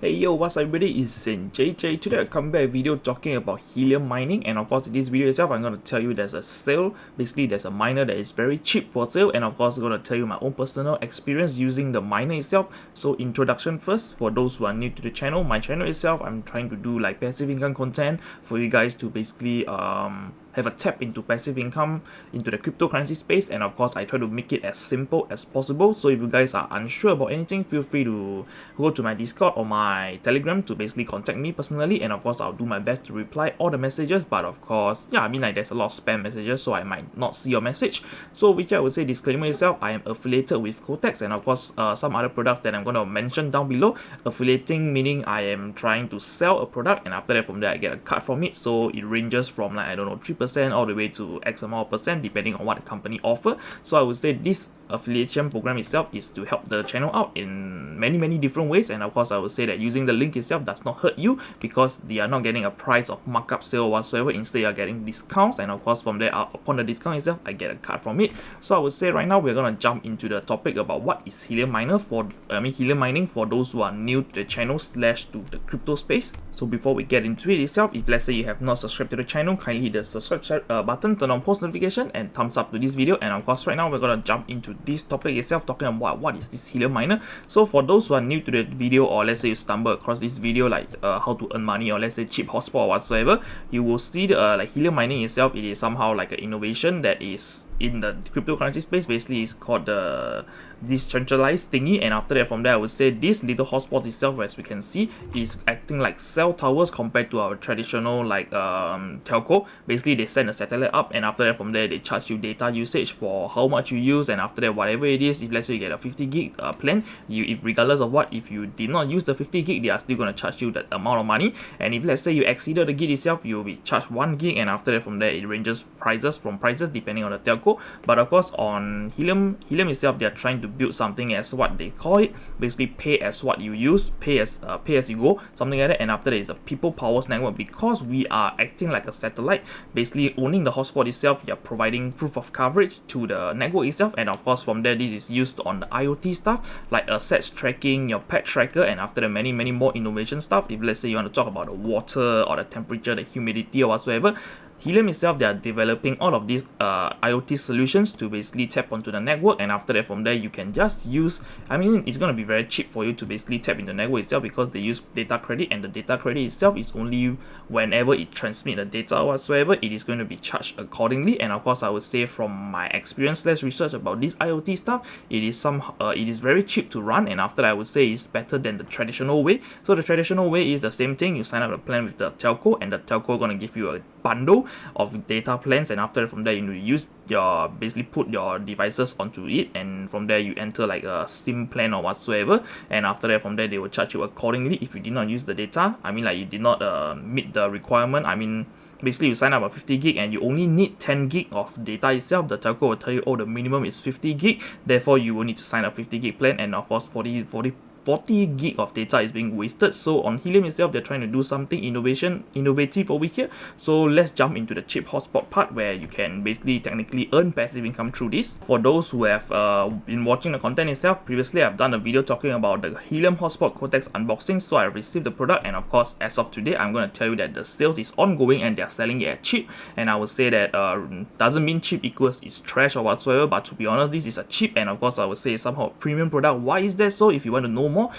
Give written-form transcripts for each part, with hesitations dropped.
Hey yo, what's up everybody, it's JJ. Today I come back a video talking about helium mining, and of course in this video itself I'm going to tell you there's a sale. Basically there's a miner that is very cheap for sale, and of course I'm going to tell you my own personal experience using the miner itself. So introduction first, for those who are new to the channel, my channel itself, I'm trying to do like passive income content for you guys to basically have a tap into passive income into the cryptocurrency space, and of course I try to make it as simple as possible. So if you guys are unsure about anything, feel free to go to my Discord or my Telegram to basically contact me personally, and of course I'll do my best to reply all the messages. But of course, yeah, I mean, like, there's a lot of spam messages, so I might not see your message. So with that, I would say disclaimer itself, I am affiliated with COTX, and of course some other products that I'm going to mention down below. Affiliating meaning I am trying to sell a product, and after that from there I get a cut from it. So it ranges from, like, I don't know, 3% all the way to X amount of percent depending on what the company offer. So I would say this affiliation program itself is to help the channel out in many different ways, and of course I would say that using the link itself does not hurt you, because they are not getting a price of markup sale whatsoever. Instead you are getting discounts, and of course from there, upon the discount itself, I get a cut from it. So I would say right now we're gonna jump into the topic about what is helium mining for those who are new to the channel slash to the crypto space. So before we get into it itself, if let's say you have not subscribed to the channel, kindly hit the subscribe button, turn on post notification, and thumbs up to this video. And of course right now we're gonna jump into this topic itself, talking about what is this helium miner. So for those who are new to the video, or let's say you stumble across this video like how to earn money, or let's say cheap hotspot or whatsoever, you will see the like helium mining itself, it is somehow like an innovation that is in the cryptocurrency space. Basically it's called the decentralized thingy, and after that from there I would say this little hotspot itself, as we can see, is acting like cell towers compared to our traditional like telco. Basically they send a satellite up, and after that from there they charge you data usage for how much you use, and after that whatever it is, if let's say you get a 50 gig plan, if regardless of what, if you did not use the 50 gig, they are still going to charge you that amount of money. And if let's say you exceeded the gig itself, you will be charged 1 gig, and after that from there it ranges prices depending on the telco. But of course on helium itself, they are trying to build something as what they call it, basically pay as what you use, pay as you go, something like that. And after that is a people powers network, because we are acting like a satellite, basically owning the hotspot itself, you're providing proof of coverage to the network itself. And of course from there, this is used on the IoT stuff like assets tracking, your pet tracker, and after that many more innovation stuff. If let's say you want to talk about the water or the temperature, the humidity or whatsoever, Helium itself, they are developing all of these IoT solutions to basically tap onto the network, and after that from there you can just use, I mean, it's going to be very cheap for you to basically tap into the network itself, because they use data credit, and the data credit itself is only whenever it transmits the data or whatsoever, it is going to be charged accordingly. And of course I would say from my experience slash research about this IoT stuff, it is very cheap to run, and after that I would say it's better than the traditional way. So the traditional way is the same thing, you sign up a plan with the telco, and the telco going to give you a bundle of data plans, and after from there you use your, basically put your devices onto it, and from there you enter like a SIM plan or whatsoever, and after that from there they will charge you accordingly if you did not use the data. I mean, like, you did not meet the requirement. I mean, basically you sign up a 50 gig and you only need 10 gig of data itself, the telco will tell you, oh, the minimum is 50 gig, therefore you will need to sign a 50 gig plan, and of course 40 gig of data is being wasted. So on Helium itself, they're trying to do something innovative over here. So let's jump into the cheap hotspot part, where you can basically technically earn passive income through this. For those who have been watching the content itself, previously I've done a video talking about the Helium Hotspot COTX unboxing. So I received the product, and of course as of today I'm going to tell you that the sales is ongoing and they're selling it at cheap. And I would say that doesn't mean cheap equals it's trash or whatsoever, but to be honest, this is a cheap, and of course I would say somehow a premium product. Why is that so? If you want to know more,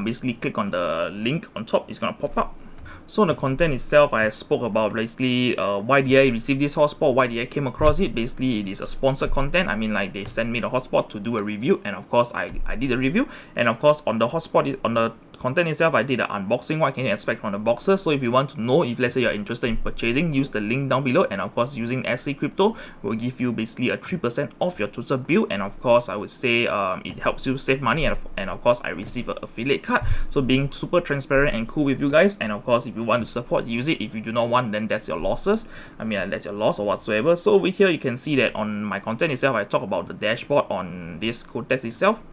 basically click on the link on top, it's gonna pop up. So the content itself, I spoke about basically why did I receive this hotspot, why did I came across it. Basically it is a sponsored content. I mean, like, they sent me the hotspot to do a review, and of course I did a review, and of course on the hotspot, on the content itself, I did an unboxing, what can you expect from the boxes. So if you want to know, if let's say you're interested in purchasing, use the link down below, and of course using SC Crypto will give you basically a 3% off your total bill. And of course I would say it helps you save money, and of course I receive an affiliate card. So being super transparent and cool with you guys, and of course if you want to support, use it. If you do not want, then that's your losses. I mean, that's your loss or whatsoever. So over here you can see that on my content itself, I talk about the dashboard on this COTX itself.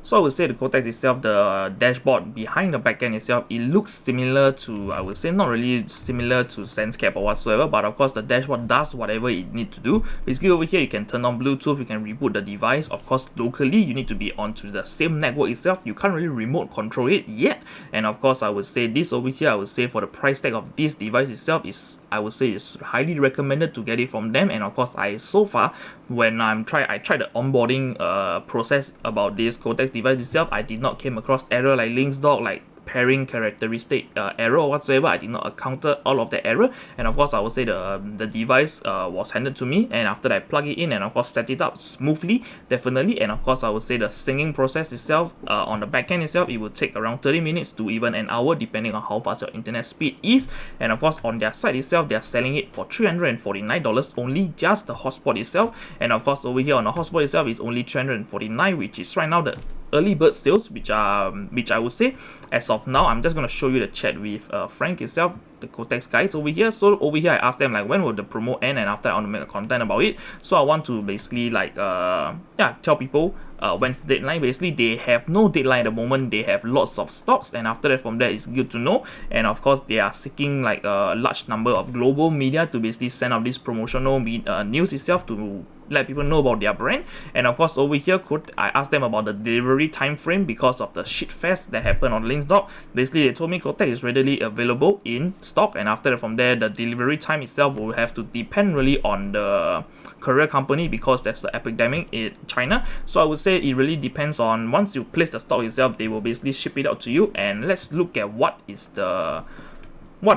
So I would say the COTX itself, the dashboard behind the backend itself, it looks similar to, I would say not really similar to SenseCap or whatsoever, but of course the dashboard does whatever it needs to do. Basically over here you can turn on Bluetooth, you can reboot the device. Of course locally you need to be onto the same network itself, you can't really remote control it yet. And of course I would say this over here, I would say for the price tag of this device itself is, I would say is highly recommended to get it from them. And of course so far when I tried the onboarding process about this COTX device itself, I did not came across error like links dog, like pairing characteristic error or whatsoever. I did not encounter all of the error. And of course I would say the device was handed to me, and after that I plug it in and of course set it up smoothly, definitely. And of course I would say the syncing process itself on the backend itself, it would take around 30 minutes to even an hour depending on how fast your internet speed is. And of course on their site itself, they are selling it for $349 only, just the hotspot itself. And of course over here on the hotspot itself is only $349, which is right now the early bird sales, which I would say as of now. I'm just going to show you the chat with Frank itself, the COTX guys over here. So over here I asked them like when will the promo end, and after I want to make a content about it. So I want to basically like tell people when's the deadline. Basically they have no deadline at the moment, they have lots of stocks, and after that from there it's good to know. And of course they are seeking like a large number of global media to basically send out this promotional news itself to let people know about their brand. And of course over here I asked them about the delivery time frame because of the shit fest that happened on Linksdog. Basically they told me COTX is readily available in stock, and after that from there the delivery time itself will have to depend really on the courier company because there's the epidemic in China. So I would say it really depends on, once you place the stock itself, they will basically ship it out to you. And let's look at what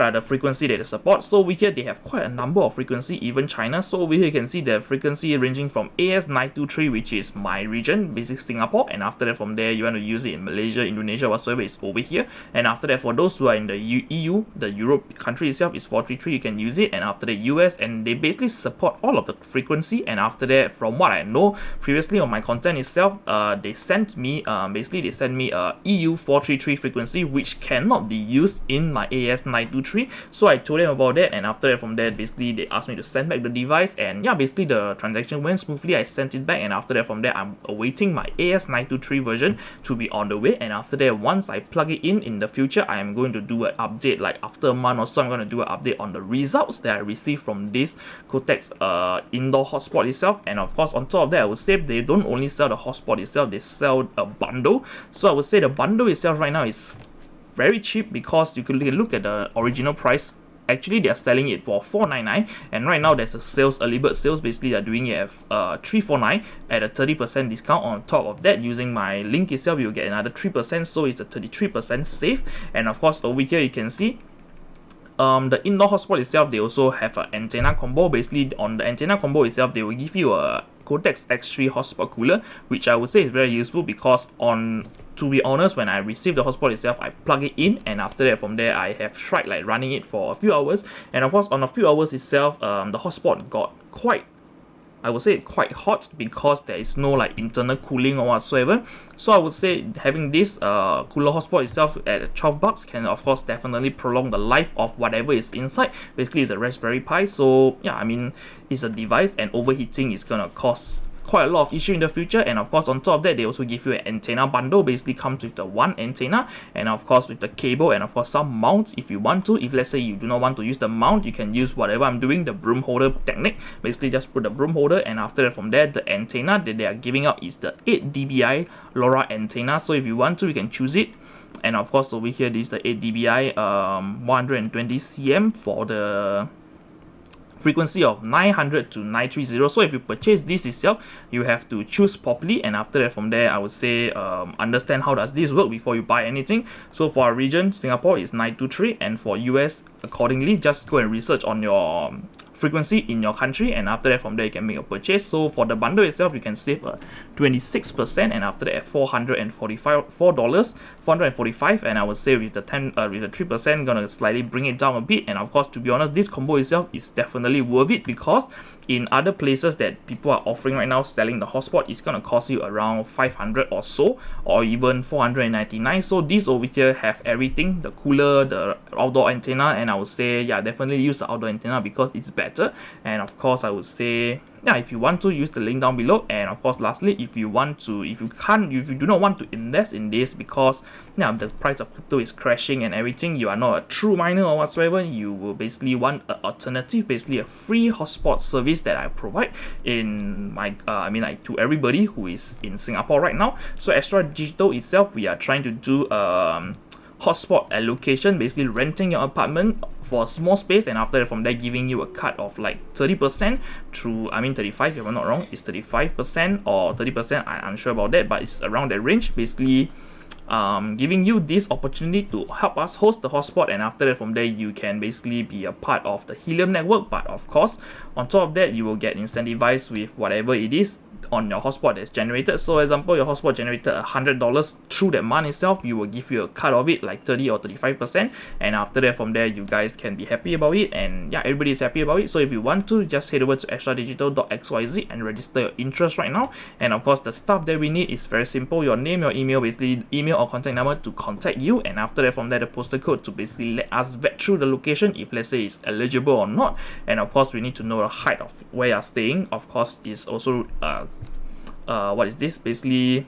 are the frequency that they support. So over here they have quite a number of frequency, even China. So over here you can see the frequency ranging from AS923, which is my region, basically Singapore, and after that from there you want to use it in Malaysia, Indonesia, whatsoever, is over here. And after that for those who are in the EU, the Europe country itself, is 433, you can use it. And after the US, and they basically support all of the frequency. And after that, from what I know previously on my content itself, they sent me a EU 433 frequency which cannot be used in my AS923. So I told them about that, and after that from there basically they asked me to send back the device, and yeah, basically the transaction went smoothly. I sent it back, and after that from there I'm awaiting my AS923 version to be on the way. And after that, once I plug it in the future, I am going to do an update, like after a month or so I'm going to do an update on the results that I received from this COTX indoor hotspot itself. And of course on top of that, I would say they don't only sell the hotspot itself, they sell a bundle. So I would say the bundle itself right now is very cheap, because you can look at the original price. Actually they are selling it for $499, and right now there's a early bird sales. Basically they're doing it at $349 at a 30% discount. On top of that, using my link itself, you'll get another 3%, so it's a 33% save. And of course over here you can see the indoor hotspot itself, they also have an antenna combo. Basically on the antenna combo itself, they will give you a COTX X3 hotspot cooler, which I would say is very useful, because to be honest, when I received the hotspot itself, I plug it in, and after that from there I have tried like running it for a few hours. And of course on a few hours itself, the hotspot got quite hot, because there is no like internal cooling or whatsoever. So I would say having this cooler hotspot itself at $12 can of course definitely prolong the life of whatever is inside. Basically it's a Raspberry Pi, so yeah, I mean it's a device, and overheating is gonna cause quite a lot of issue in the future. And of course on top of that, they also give you an antenna bundle. Basically comes with the one antenna, and of course with the cable, and of course some mounts if you want to. If let's say you do not want to use the mount, you can use whatever I'm doing, the broom holder technique. Basically just put the broom holder, and after that from there, the antenna that they are giving out is the 8 dBi LoRa antenna. So if you want to, you can choose it. And of course over here, this is the 8 dBi 120 cm for the frequency of 900 to 930. So if you purchase this itself, you have to choose properly, and after that from there I would say understand how does this work before you buy anything. So for our region, Singapore is 923, and for US accordingly, just go and research on your frequency in your country, and after that from there you can make a purchase. So for the bundle itself, you can save 26%, and after that at $445, and I would say with the 3% gonna slightly bring it down a bit. And of course, to be honest, this combo itself is definitely worth it, because in other places that people are offering right now selling the hotspot, it's gonna cost you around 500 or so, or even 499. So these over here have everything: the cooler, the outdoor antenna, and I would say yeah, definitely use the outdoor antenna because it's better better. And of course, I would say, yeah, if you want to, use the link down below. And of course, lastly, if you do not want to invest in this because the price of crypto is crashing and everything, you are not a true miner or whatsoever, you will basically want an alternative, basically a free hotspot service that I provide in my to everybody who is in Singapore right now. So AstralDigital itself, we are trying to do hotspot allocation, basically renting your apartment for a small space, and after that, from there, giving you a cut of like 30% through, 35 if I'm not wrong, it's 35% or 30%, I'm unsure about that, but it's around that range, basically giving you this opportunity to help us host the hotspot, and after that, from there, you can basically be a part of the Helium network. But of course, on top of that, you will get incentivized with whatever it is on your hotspot that's generated. So example, your hotspot generated $100 through that month itself, you will give you a cut of it like 30 or 35%, and after that, from there, you guys can be happy about it, and yeah, everybody is happy about it. So if you want to, just head over to AstralDigital.xyz and register your interest right now. And of course, the stuff that we need is very simple: your name, your email, basically email or contact number to contact you, and after that, from there, the postal code to basically let us vet through the location if let's say it's eligible or not. And of course, we need to know the height of where you're staying. Of course, is also what is this, basically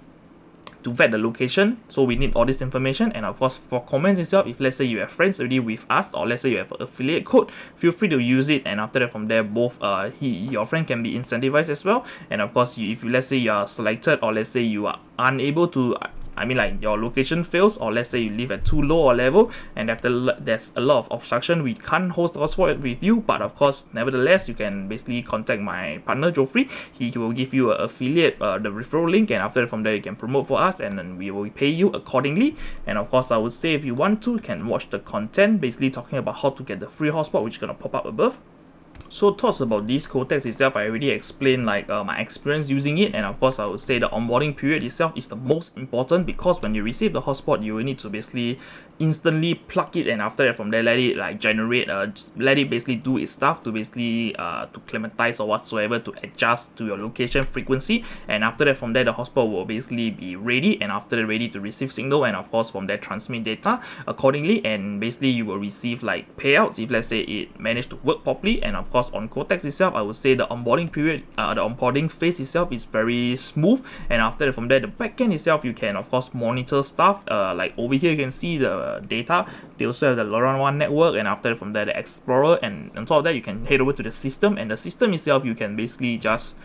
to vet the location. So we need all this information. And of course, for comments itself, if let's say you have friends already with us, or let's say you have an affiliate code, feel free to use it, and after that, from there, both your friend can be incentivized as well. And of course, if let's say you are selected, or let's say you are unable to, like your location fails, or let's say you live at too low a level and after there's a lot of obstruction, we can't host the hotspot with you. But of course, nevertheless, you can basically contact my partner Geoffrey. He will give you an affiliate, the referral link, and after that, from there, you can promote for us, and then we will pay you accordingly. And of course, I would say if you want to, you can watch the content basically talking about how to get the free hotspot, which is gonna pop up above. So thoughts about this COTX itself, I already explained like my experience using it, and of course I would say the onboarding period itself is the most important, because when you receive the hotspot, you will need to basically instantly plug it, and after that, from there, let it like generate, let it basically do its stuff to basically to climatize or whatsoever, to adjust to your location frequency, and after that, from there, the hotspot will basically be ready, and after that, ready to receive signal, and of course, from there, transmit data accordingly, and basically you will receive like payouts if let's say it managed to work properly. And of course, on COTX itself, I would say the onboarding period, the onboarding phase itself is very smooth, and after that, from there, the backend itself, you can of course monitor stuff, like over here you can see the data. They also have the LoRaWAN 1 network, and after that, from there, the Explorer, and on top of that, you can head over to the system, and the system itself, you can basically just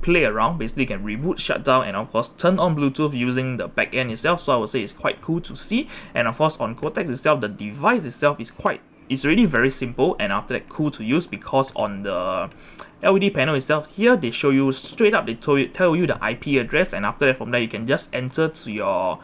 play around, basically you can reboot, shut down, and of course turn on Bluetooth using the backend itself. So I would say it's quite cool to see. And of course, on COTX itself, the device itself is it's really very simple, and after that, cool to use, because on the LED panel itself here, they show you straight up, they tell you the IP address, and after that, from there, you can just enter to your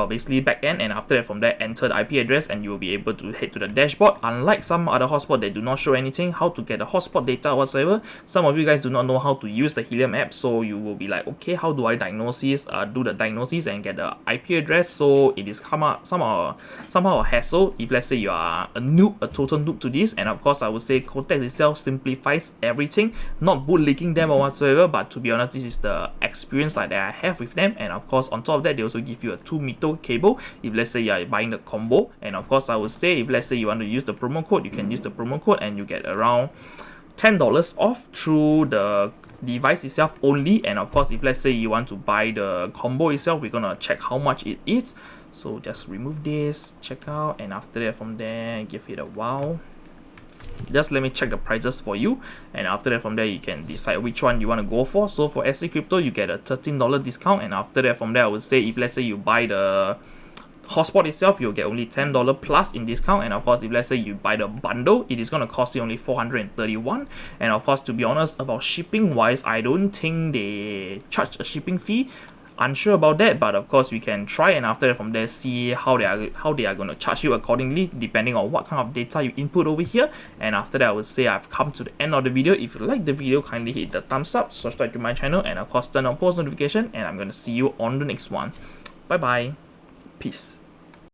basically backend, and after that, from there, enter the IP address, and you will be able to head to the dashboard. Unlike some other hotspot that do not show anything, how to get the hotspot data whatsoever, some of you guys do not know how to use the Helium app, so you will be like, okay, how do I do the diagnosis and get the IP address? So it is somehow a hassle if let's say you are a total noob to this. And of course, I would say COTX itself simplifies everything, not bootlicking them or whatsoever, but to be honest, this is the experience that I have with them. And of course, on top of that, they also give you a 2-meter cable if let's say you are buying the combo. And of course, I would say if let's say you want to use the promo code, you can use the promo code, and you get around $10 off through the device itself only. And of course, if let's say you want to buy the combo itself, we're gonna check how much it is. So just remove this, check out, and after that, from there, give it a while. Just let me check the prices for you, and after that, from there, you can decide which one you want to go for. So for SC Crypto, you get a $13 discount, and after that, from there, I would say if let's say you buy the hotspot itself, you'll get only $10 plus in discount. And of course, if let's say you buy the bundle, it is going to cost you only $431. And of course, to be honest, about shipping wise, I don't think they charge a shipping fee. Unsure about that, but of course we can try, and after that, from there, see how they are going to charge you accordingly, depending on what kind of data you input over here. And after that, I would say I've come to the end of the video. If you like the video, kindly hit the thumbs up, subscribe to my channel, and of course turn on post notification, and I'm going to see you on the next one. Bye bye, peace.